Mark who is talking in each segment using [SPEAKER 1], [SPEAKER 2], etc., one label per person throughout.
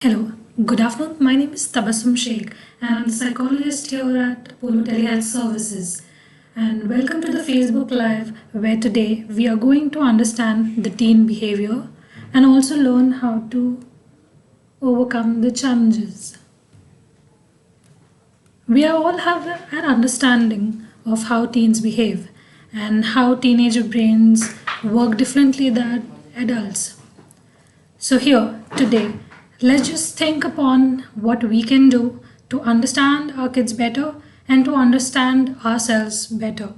[SPEAKER 1] Hello, good afternoon. My name is Tabassum Sheikh and I'm the psychologist here at TeleHealth Services. And welcome to the Facebook Live where today we are going to understand the teen behavior and also learn how to overcome the challenges. We all have an understanding of how teens behave and how teenager brains work differently than adults. So, here today, let's just think upon what we can do to understand our kids better and to understand ourselves better.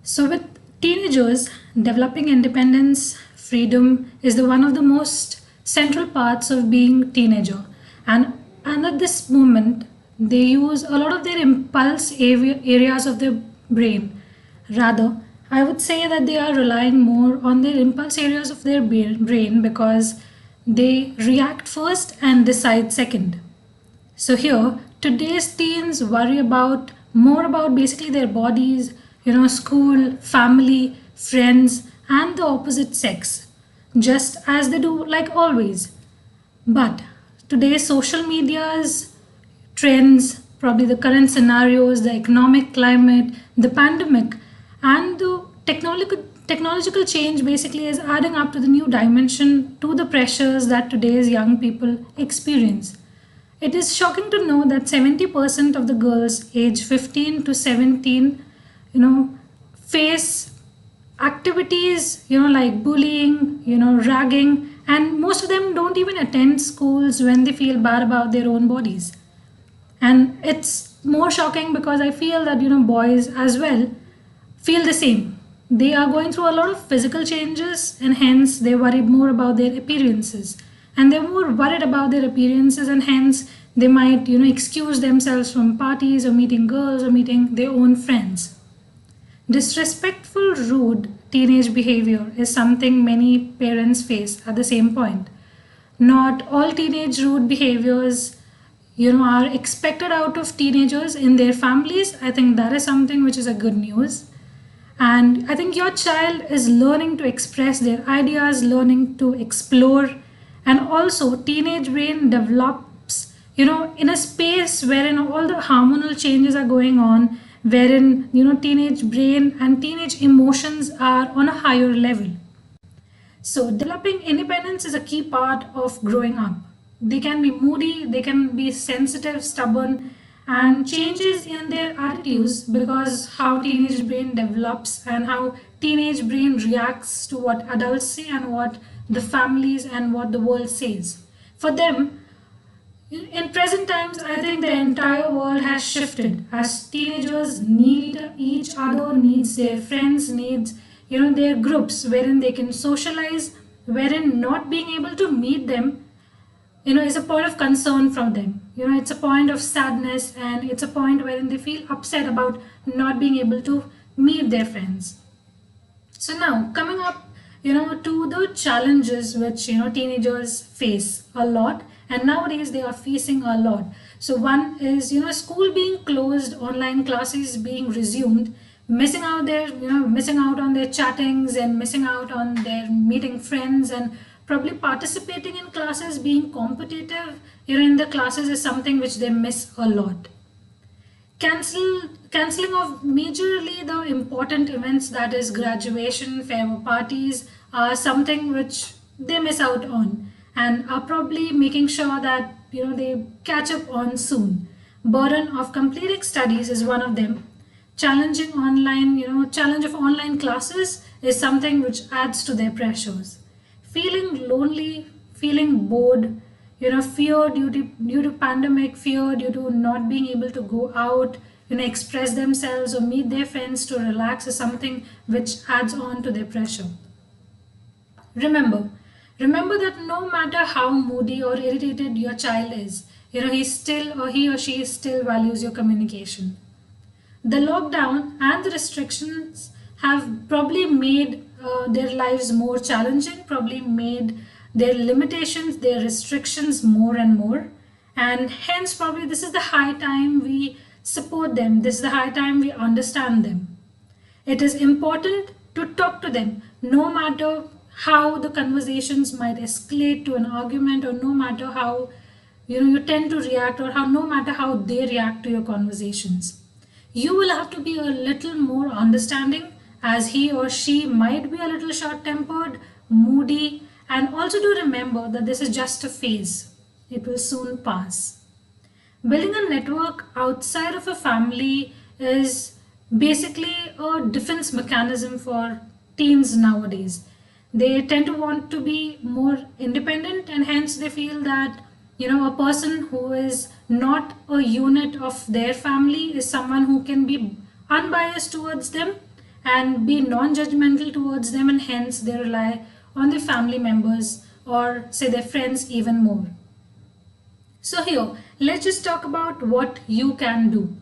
[SPEAKER 1] So, with teenagers, developing independence, freedom is the one of the most central parts of being teenager. And at this moment, they use a lot of their impulse areas of their brain. Rather, I would say that they are relying more on their impulse areas of their brain because they react first and decide second. So here, today's teens worry about more about basically their bodies, school, family, friends, and the opposite sex, just as they do like always. But today's social media's trends, probably the current scenarios, the economic climate, the pandemic, and the technological change basically is adding up to the new dimension to the pressures that today's young people experience. It is shocking to know that 70% of the girls aged 15 to 17, face activities, like bullying, ragging, and most of them don't even attend schools when they feel bad about their own bodies. And it's more shocking because I feel that, boys as well feel the same. They are going through a lot of physical changes and hence they worry more about their appearances. And they're more worried about their appearances and hence they might, excuse themselves from parties or meeting girls or meeting their own friends. Disrespectful, rude teenage behavior is something many parents face at the same point. Not all teenage rude behaviors, are expected out of teenagers in their families. I think that is something which is a good news. And I think your child is learning to express their ideas, learning to explore, and also teenage brain develops, in a space wherein all the hormonal changes are going on, wherein, teenage brain and teenage emotions are on a higher level. So, developing independence is a key part of growing up. They can be moody, they can be sensitive, stubborn, and changes in their attitudes because how teenage brain develops and how teenage brain reacts to what adults say and what the families and what the world says. For them, in present times, I think the entire world has shifted as teenagers need each other, needs their friends, needs their groups wherein they can socialize, wherein not being able to meet them, is a point of concern from them. It's a point of sadness and it's a point wherein they feel upset about not being able to meet their friends. So now coming up, to the challenges which teenagers face a lot, and nowadays they are facing a lot. So one is school being closed, online classes being resumed, missing out on their chattings and missing out on their meeting friends and probably participating in classes, being competitive, in the classes is something which they miss a lot. Canceling of majorly the important events, that is graduation, farewell parties, are something which they miss out on and are probably making sure that they catch up on soon. Burden of completing studies is one of them. Challenge of online classes is something which adds to their pressures. Feeling lonely, feeling bored, fear due to pandemic, fear due to not being able to go out, express themselves or meet their friends to relax is something which adds on to their pressure. remember Remember that no matter how moody or irritated your child is, he or she still values your communication. The lockdown and the restrictions have probably made their lives more challenging, probably made their limitations, their restrictions more and more. And hence, probably this is the high time we support them, this is the high time we understand them. It is important to talk to them no matter how the conversations might escalate to an argument, or no matter how you tend to react, or how no matter how they react to your conversations. You will have to be a little more understanding, as he or she might be a little short tempered, moody, and also to remember that this is just a phase. It will soon pass. Building a network outside of a family is basically a defense mechanism for teens nowadays. They tend to want to be more independent, and hence they feel that a person who is not a unit of their family is someone who can be unbiased towards them and be non-judgmental towards them, and hence they rely on their family members or say their friends even more. So here, let's just talk about what you can do.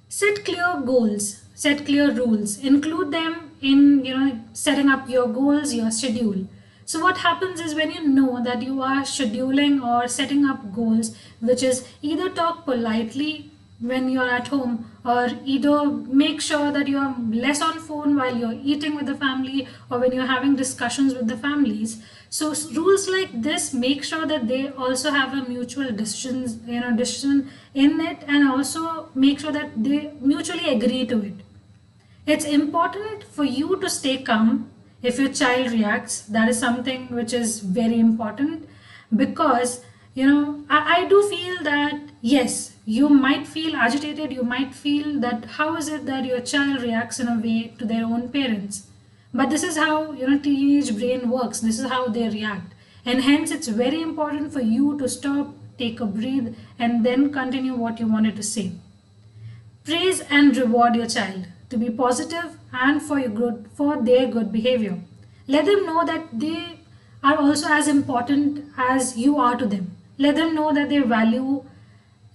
[SPEAKER 1] Set clear goals, set clear rules, include them in setting up your goals, your schedule. So what happens is, when you know that you are scheduling or setting up goals, which is either talk politely when you're at home, or either make sure that you are less on phone while you're eating with the family, or when you're having discussions with the families. So rules like this make sure that they also have a mutual decision in it, and also make sure that they mutually agree to it. It's important for you to stay calm if your child reacts. That is something which is very important, because I do feel that yes, you might feel agitated, you might feel that how is it that your child reacts in a way to their own parents. But this is how teenage brain works, this is how they react. And hence it's very important for you to stop, take a breath, and then continue what you wanted to say. Praise and reward your child to be positive and for their good behavior. Let them know that they are also as important as you are to them. Let them know that they value,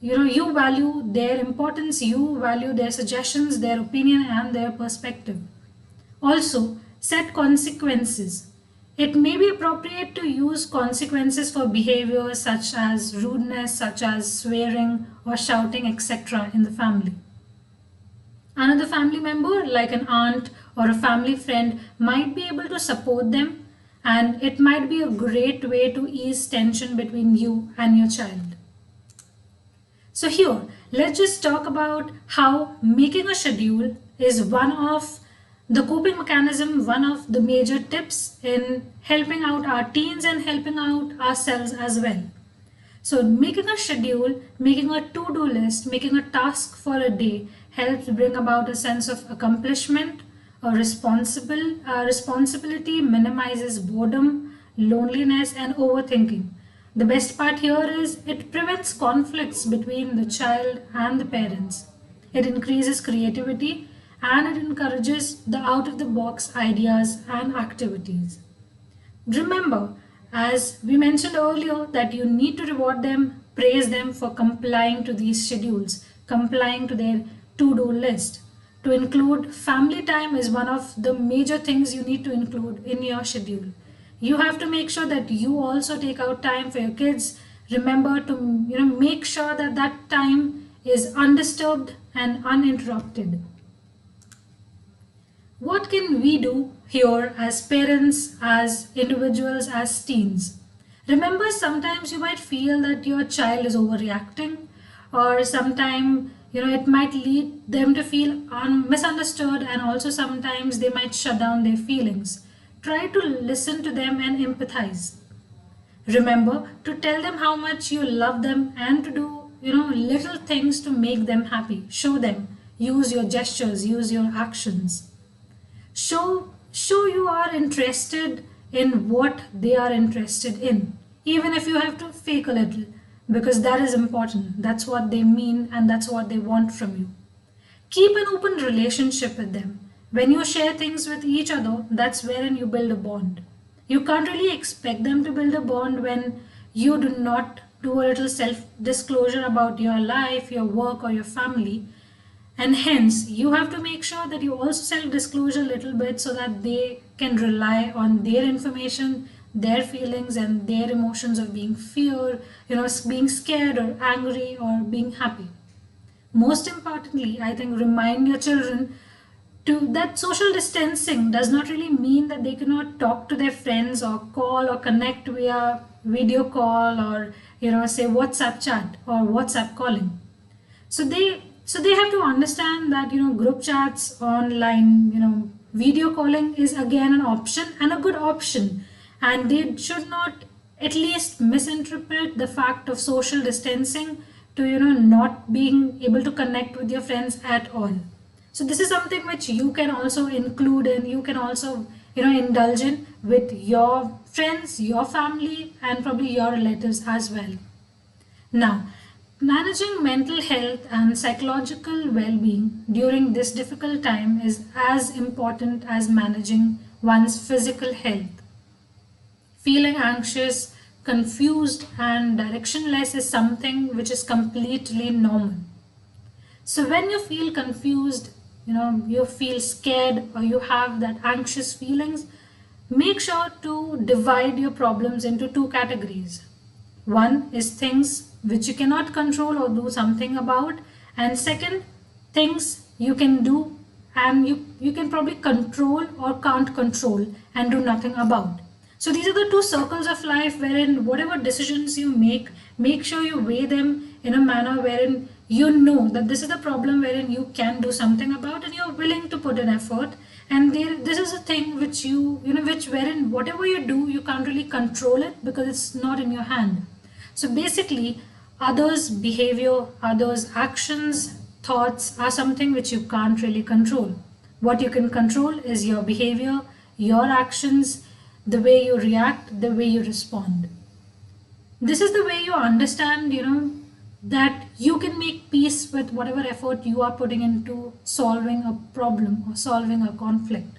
[SPEAKER 1] you value their importance, you value their suggestions, their opinion, and their perspective. Also, set consequences. It may be appropriate to use consequences for behaviors such as rudeness, such as swearing or shouting, etc. in the family. Another family member, like an aunt or a family friend, might be able to support them, and it might be a great way to ease tension between you and your child. So here, let's just talk about how making a schedule is one of the coping mechanism, one of the major tips in helping out our teens and helping out ourselves as well. So making a schedule, making a to-do list, making a task for a day helps bring about a sense of accomplishment, a responsibility, minimizes boredom, loneliness, and overthinking. The best part here is it prevents conflicts between the child and the parents. It increases creativity, and it encourages the out-of-the-box ideas and activities. Remember, as we mentioned earlier, that you need to reward them, praise them for complying to these schedules, complying to their to-do list. To include family time is one of the major things you need to include in your schedule. You have to make sure that you also take out time for your kids. Remember to make sure that that time is undisturbed and uninterrupted. What can we do here as parents, as individuals, as teens? Remember, sometimes you might feel that your child is overreacting, or sometimes it might lead them to feel misunderstood, and also sometimes they might shut down their feelings. Try to listen to them and empathize. Remember to tell them how much you love them, and to do little things to make them happy. Show them. Use your gestures, use your actions. Show you are interested in what they are interested in, even if you have to fake a little, because that is important. That's what they mean, and that's what they want from you. Keep an open relationship with them. When you share things with each other, that's wherein you build a bond. You can't really expect them to build a bond when you do not do a little self-disclosure about your life, your work, or your family. And hence, you have to make sure that you also self-disclose a little bit, so that they can rely on their information, their feelings, and their emotions of being fear, being scared or angry or being happy. Most importantly, I think, remind your children To that, social distancing does not really mean that they cannot talk to their friends or call or connect via video call, or say WhatsApp chat or WhatsApp calling. So they have to understand that group chats online, video calling is again an option and a good option, and they should not at least misinterpret the fact of social distancing to not being able to connect with your friends at all. So this is something which you can also include in, you can also indulge in with your friends, your family, and probably your relatives as well. Now, managing mental health and psychological well being during this difficult time is as important as managing one's physical health. Feeling anxious, confused, and directionless is something which is completely normal. So, when you feel confused, you feel scared, or you have that anxious feelings, make sure to divide your problems into two categories. One is things which you cannot control or do something about, and second, things you can do and you can probably control or can't control and do nothing about. So these are the two circles of life wherein whatever decisions you make sure you weigh them in a manner wherein you know that this is the problem wherein you can do something about and you're willing to put an effort. And this is a thing which which wherein whatever you do, you can't really control it because it's not in your hand. So basically, others' behavior, others' actions, thoughts are something which you can't really control. What you can control is your behavior, your actions, the way you react, the way you respond. This is the way you understand, that you can make peace with whatever effort you are putting into solving a problem or solving a conflict.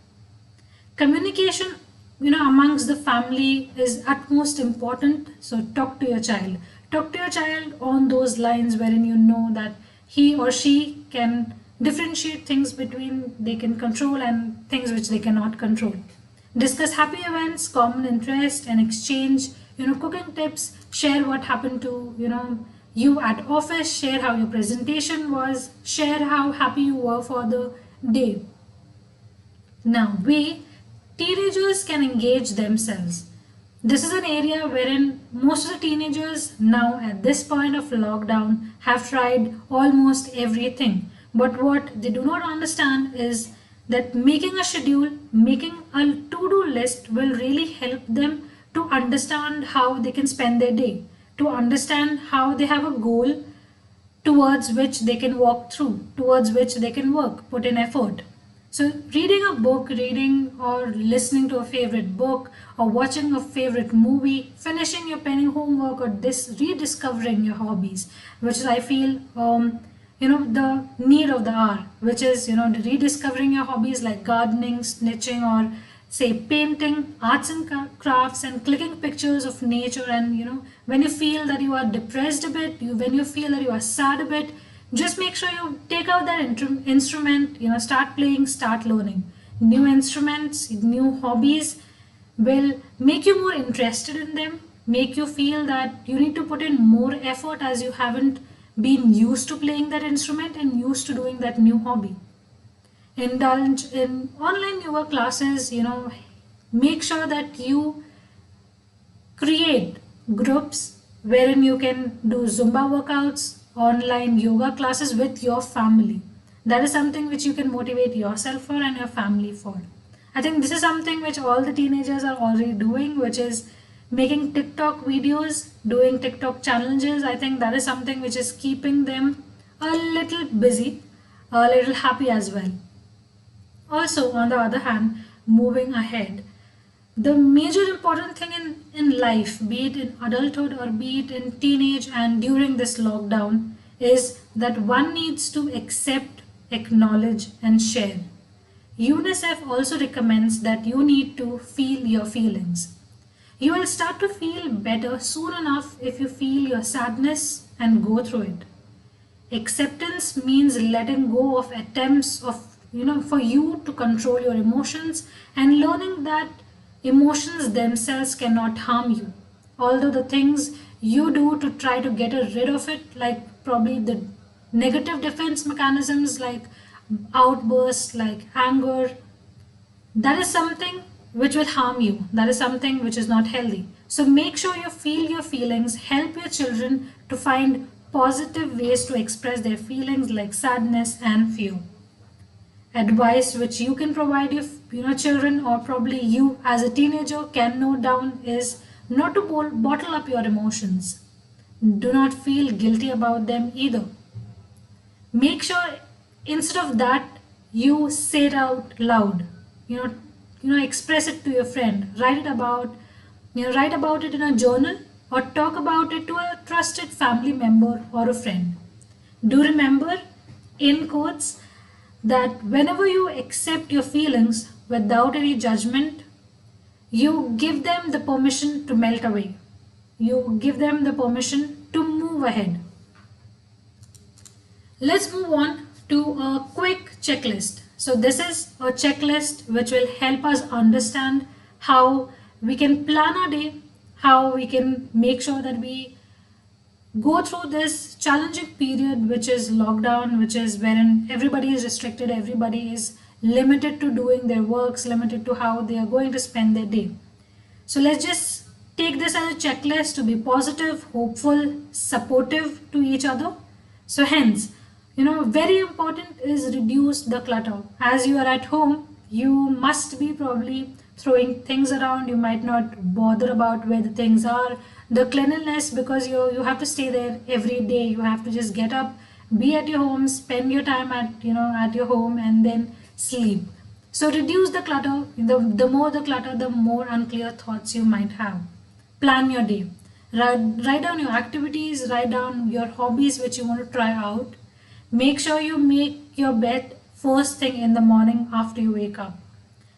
[SPEAKER 1] Communication, amongst the family is utmost important. So talk to your child on those lines wherein you know that he or she can differentiate things between they can control and things which they cannot control. Discuss happy events, common interest, and exchange cooking tips. Share what happened to you at office. Share how your presentation was. Share how happy you were for the day. Now, teenagers can engage themselves. This is an area wherein most of the teenagers now at this point of lockdown have tried almost everything. But what they do not understand is that making a schedule, making a to-do list will really help them to understand how they can spend their day, to understand how they have a goal towards which they can walk through, towards which they can work, put in effort. So, reading a book, reading or listening to a favorite book, or watching a favorite movie, finishing your penning homework, or rediscovering your hobbies, which is, I feel, the need of the hour, which is, rediscovering your hobbies like gardening, snitching, or say painting, arts and crafts, and clicking pictures of nature. And when you feel that you are depressed a bit, when you feel that you are sad a bit, just make sure you take out that instrument, start playing, start learning new instruments. New hobbies will make you more interested in them, make you feel that you need to put in more effort as you haven't been used to playing that instrument and used to doing that new hobby. Indulge in online yoga classes, make sure that you create groups wherein you can do Zumba workouts, online yoga classes with your family. That is something which you can motivate yourself for and your family for. I think this is something which all the teenagers are already doing, which is making TikTok videos, doing TikTok challenges. I think that is something which is keeping them a little busy, a little happy as well. Also, on the other hand, moving ahead, the major important thing in life, be it in adulthood or be it in teenage and during this lockdown, is that one needs to accept, acknowledge, and share. UNICEF also recommends that you need to feel your feelings. You will start to feel better soon enough if you feel your sadness and go through it. Acceptance means letting go of attempts of, for you to control your emotions and learning that emotions themselves cannot harm you. Although the things you do to try to get rid of it, like probably the negative defense mechanisms like outbursts like anger, that is something which will harm you. That is something which is not healthy. So make sure you feel your feelings, help your children to find positive ways to express their feelings like sadness and fear. Advice which you can provide your children, or probably you as a teenager can note down, is not to bottle up your emotions. Do not feel guilty about them either. Make sure instead of that you say it out loud. you know Express it to your friend, write about it in a journal, or talk about it to a trusted family member or a friend. Do remember, in quotes, that whenever you accept your feelings without any judgment, you give them the permission to melt away. You give them the permission to move ahead. Let's move on to a quick checklist. So this is a checklist which will help us understand how we can plan our day, how we can make sure that we go through this challenging period, which is lockdown, which is wherein everybody is restricted, everybody is limited to doing their works, limited to how they are going to spend their day. So let's just take this as a checklist to be positive, hopeful, supportive to each other. So hence, very important is reduce the clutter. As you are at home, you must be probably throwing things around. You might not bother about where the things are, the cleanliness, because you have to stay there every day. You have to just get up, be at your home, spend your time at your home, and then sleep. So reduce the clutter. The more the clutter, the more unclear thoughts you might have. Plan your day. Write down your activities, write down your hobbies which you want to try out. Make sure you make your bed first thing in the morning after you wake up.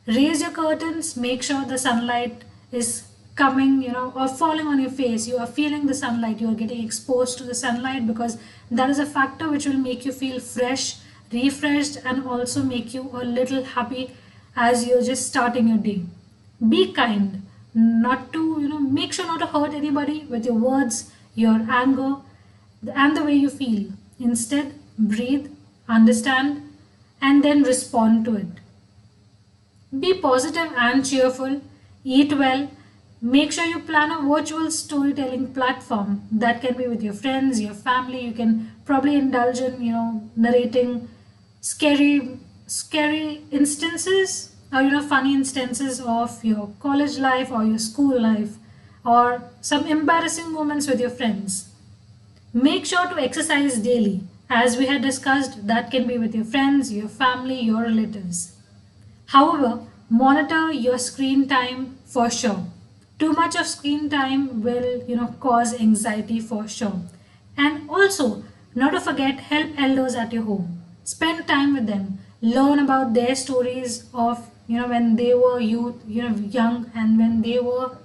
[SPEAKER 1] Raise your curtains, make sure the sunlight is coming, or falling on your face. You are feeling the sunlight, you are getting exposed to the sunlight, because that is a factor which will make you feel fresh, refreshed, and also make you a little happy as you're just starting your day. Be kind, not to, make sure not to hurt anybody with your words, your anger, and the way you feel. Instead, breathe, understand, and then respond to it. Be positive and cheerful, eat well, make sure you plan a virtual storytelling platform. That can be with your friends, your family. You can probably indulge in, narrating scary instances, or, funny instances of your college life or your school life, or some embarrassing moments with your friends. Make sure to exercise daily. As we had discussed, that can be with your friends, your family, your relatives. However, monitor your screen time for sure. Too much of screen time will, cause anxiety for sure. And also, not to forget, help elders at your home. Spend time with them. Learn about their stories of, when they were young, and when they were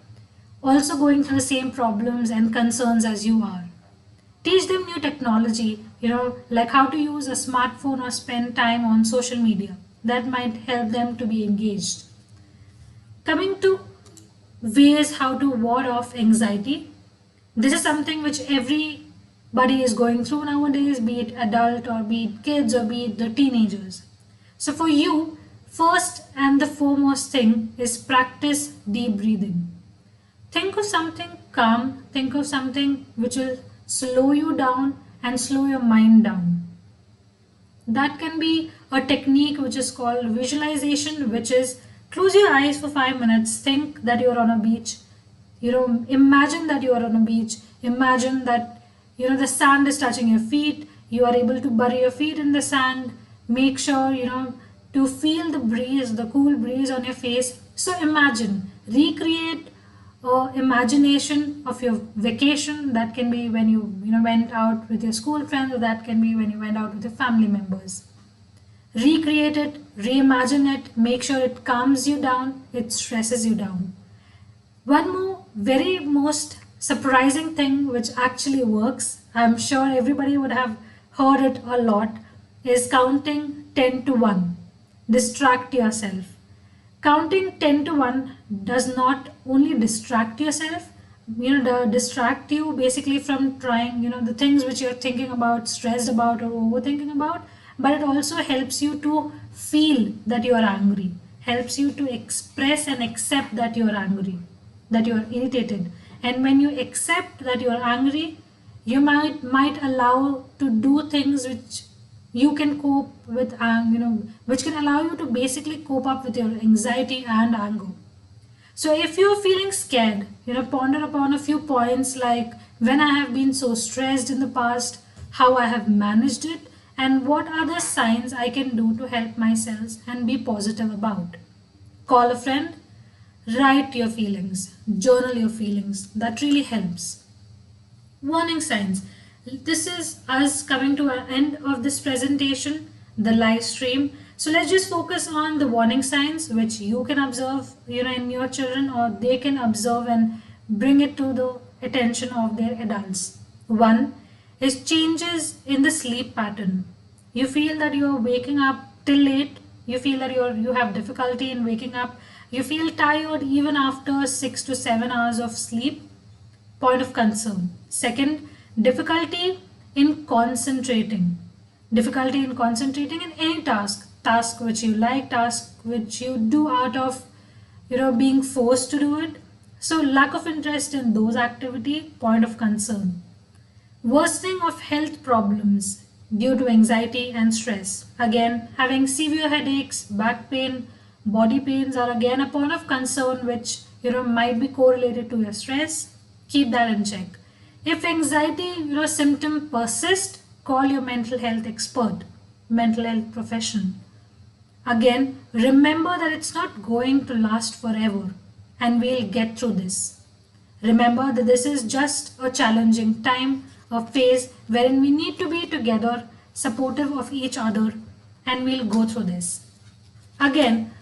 [SPEAKER 1] also going through the same problems and concerns as you are. Teach them new technology, like how to use a smartphone or spend time on social media. That might help them to be engaged. Coming to ways how to ward off anxiety, this is something which everybody is going through nowadays, be it adult or be it kids or be it the teenagers. So for you, first and the foremost thing is practice deep breathing. Think of something calm, think of something which will slow you down and slow your mind down. That can be a technique which is called visualization, which is close your eyes for 5 minutes, think that you're on a beach. Imagine that you are on a beach. Imagine that the sand is touching your feet. You are able to bury your feet in the sand. Make sure to feel the breeze, the cool breeze on your face. So imagine, recreate imagination of your vacation. That can be when you went out with your school friends, or that can be when you went out with your family members. Recreate it, reimagine it, make sure it calms you down, it stresses you down. One more very most surprising thing which actually works, I'm sure everybody would have heard it a lot, is counting 10 to 1. Distract yourself. Counting 10 to 1 does not only distract yourself, distract you basically from trying, the things which you're thinking about, stressed about, or overthinking about, but it also helps you to feel that you are angry, helps you to express and accept that you are angry, that you are irritated. And when you accept that you are angry, you might allow to do things which you can cope with, which can allow you to basically cope up with your anxiety and anger. So if you're feeling scared, ponder upon a few points like when I have been so stressed in the past, how I have managed it, and what are the signs I can do to help myself and be positive about. Call a friend, write your feelings, journal your feelings. That really helps. Warning signs. This is us coming to an end of this presentation, the live stream. So let's just focus on the warning signs which you can observe, in your children, or they can observe and bring it to the attention of their adults. One is changes in the sleep pattern. You feel that you are waking up till late. You feel that you have difficulty in waking up. You feel tired even after 6 to 7 hours of sleep. Point of concern. Second, difficulty in concentrating. Difficulty in concentrating in any task which you like, task which you do out of being forced to do it. So lack of interest in those activity, point of concern. Worsening of health problems due to anxiety and stress. Again, having severe headaches, back pain, body pains are again a point of concern which might be correlated to your stress. Keep that in check. If anxiety symptom persist, call your mental health expert, mental health professional. Again, remember that it's not going to last forever and we'll get through this. Remember that this is just a challenging time, a phase wherein we need to be together, supportive of each other, and we'll go through this. Again,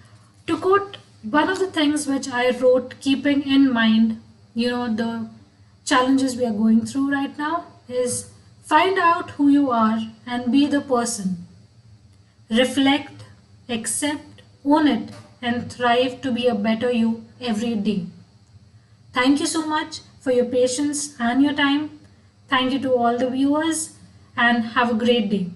[SPEAKER 1] to quote one of the things which I wrote, keeping in mind, the challenges we are going through right now, is find out who you are and be the person. Reflect, accept, own it, and thrive to be a better you every day. Thank you so much for your patience and your time. Thank you to all the viewers and have a great day.